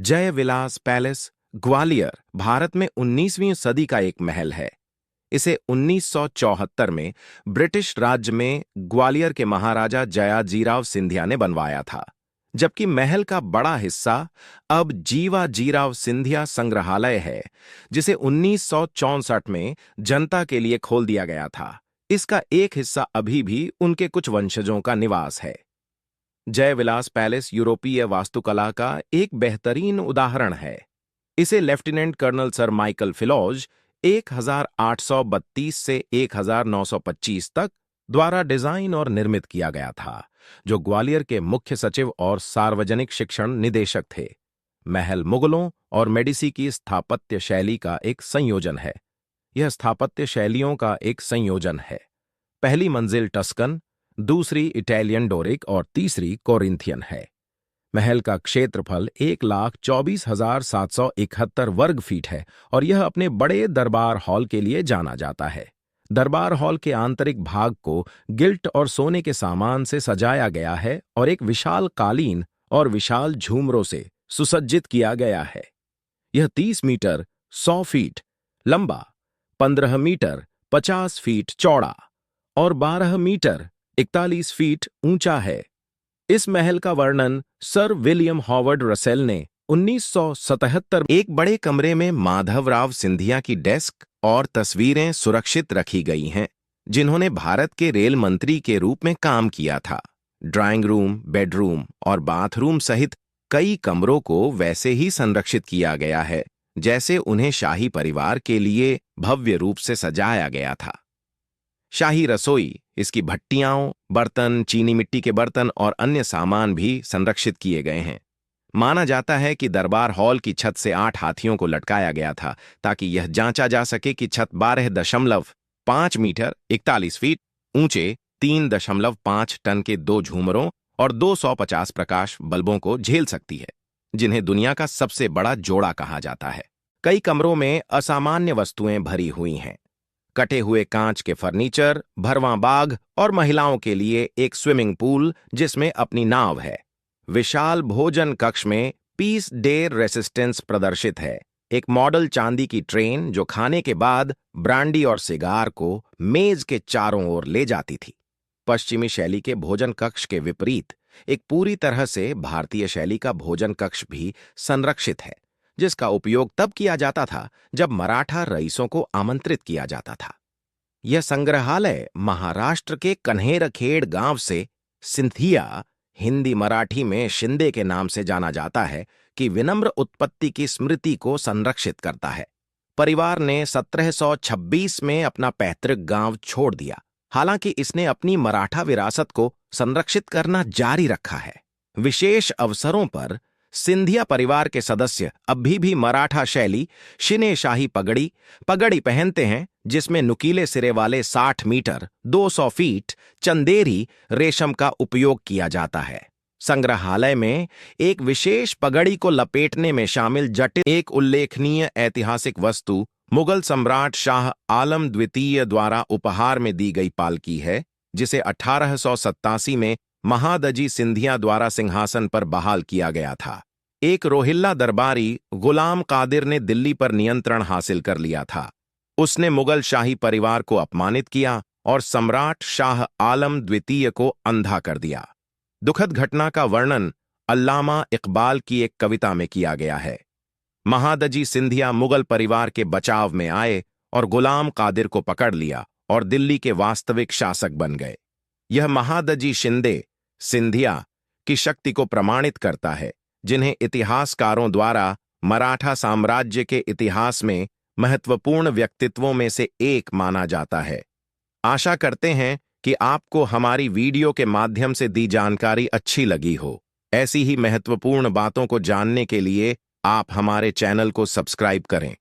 Jai Vilas palace Gwalior Bharat में 19वीं सदी का एक महल है। इसे 1974 में ब्रिटिश राज्य में ग्वालियर के महाराजा जयाजीराव सिंधिया ने बनवाया था, जबकि महल का बड़ा हिस्सा अब जीवाजीराव सिंधिया संग्रहालय है, जिसे 1964 में जनता के लिए खोल दिया गया था। इसका एक हिस्सा अभी भी उनके कुछ वंशजों का निवास है। जय विलास पैलेस यूरोपीय वास्तुकला का एक बेहतरीन उदाहरण है। इसे लेफ्टिनेंट कर्नल सर माइकल फिलॉज 1832 से 1925 तक द्वारा डिजाइन और निर्मित किया गया था, जो ग्वालियर के मुख्य सचिव और सार्वजनिक शिक्षण निदेशक थे। महल मुगलों और मेडिसी की स्थापत्य शैली का एक संयोजन है। यह स्थापत्य शैलियों का एक संयोजन है। पहली मंजिल टस्कन, दूसरी इटालियन डोरिक और तीसरी कोरिंथियन है। महल का क्षेत्रफल 1,24,771 वर्ग फीट है और यह अपने बड़े दरबार हॉल के लिए जाना जाता है। दरबार हॉल के आंतरिक भाग को गिल्ट और सोने के सामान से सजाया गया है और एक विशाल कालीन और विशाल झूमरों से सुसज्जित किया गया है। यह 30 मीटर 100 फीट लंबा, 15 मीटर 50 फीट चौड़ा और 12 मीटर 41 फीट ऊंचा है। इस महल का वर्णन सर विलियम हॉवर्ड रसेल ने 1977 एक बड़े कमरे में माधवराव सिंधिया की डेस्क और तस्वीरें सुरक्षित रखी गई हैं, जिन्होंने भारत के रेल मंत्री के रूप में काम किया था। ड्राइंग रूम, बेडरूम और बाथरूम सहित कई कमरों को वैसे ही संरक्षित किया गया है, जैसे उन्हें शाही परिवार के लिए भव्य रूप से सजाया गया था। शाही रसोई, इसकी भट्टियां, बर्तन, चीनी मिट्टी के बर्तन और अन्य सामान भी संरक्षित किए गए हैं। माना जाता है कि दरबार हॉल की छत से 8 हाथियों को लटकाया गया था, ताकि यह जांचा जा सके कि छत 12.5 मीटर 41 फीट ऊंचे 3.5 टन के 2 झूमरों और 250 प्रकाश बल्बों को झेल सकती है, जिन्हें दुनिया का सबसे बड़ा जोड़ा कहा जाता है। कई कमरों में असामान्य वस्तुएं भरी हुई हैं। कटे हुए कांच के फर्नीचर, भरवां बाग और महिलाओं के लिए एक स्विमिंग पूल जिसमें अपनी नाव है। विशाल भोजन कक्ष में पीस डेयर रेसिस्टेंस प्रदर्शित है, एक मॉडल चांदी की ट्रेन जो खाने के बाद ब्रांडी और सिगार को मेज के चारों ओर ले जाती थी। पश्चिमी शैली के भोजन कक्ष के विपरीत एक पूरी तरह से भारतीय शैली का भोजन कक्ष भी संरक्षित है, जिसका उपयोग तब किया जाता था जब मराठा रईसों को आमंत्रित किया जाता था। यह संग्रहालय महाराष्ट्र के कन्हेरखेड़ गांव से सिंधिया, हिंदी मराठी में शिंदे के नाम से जाना जाता है, कि विनम्र उत्पत्ति की स्मृति को संरक्षित करता है। परिवार ने 1726 में अपना पैतृक गांव छोड़ दिया, हालांकि इसने अपनी मराठा विरासत को संरक्षित करना जारी रखा है। विशेष अवसरों पर सिंधिया परिवार के सदस्य अभी भी मराठा शैली शिने शाही पगड़ी पहनते हैं, जिसमें नुकीले सिरे वाले 60 मीटर 200 फीट चंदेरी रेशम का उपयोग किया जाता है। संग्रहालय में एक विशेष पगड़ी को लपेटने में शामिल जटिल एक उल्लेखनीय ऐतिहासिक वस्तु मुगल सम्राट शाह आलम द्वितीय द्वारा उपहार में दी गई पालकी है, जिसे 1887 में महादजी सिंधिया द्वारा सिंहासन पर बहाल किया गया था। एक रोहिल्ला दरबारी गुलाम कादिर ने दिल्ली पर नियंत्रण हासिल कर लिया था। उसने मुगल शाही परिवार को अपमानित किया और सम्राट शाह आलम द्वितीय को अंधा कर दिया। दुखद घटना का वर्णन अल्लामा इकबाल की एक कविता में किया गया है। महादजी सिंधिया मुगल परिवार के बचाव में आए और गुलाम कादिर को पकड़ लिया और दिल्ली के वास्तविक शासक बन गए। यह महादजी शिंदे सिंधिया की शक्ति को प्रमाणित करता है, जिन्हें इतिहासकारों द्वारा मराठा साम्राज्य के इतिहास में महत्वपूर्ण व्यक्तित्वों में से एक माना जाता है। आशा करते हैं कि आपको हमारी वीडियो के माध्यम से दी जानकारी अच्छी लगी हो। ऐसी ही महत्वपूर्ण बातों को जानने के लिए आप हमारे चैनल को सब्सक्राइब करें।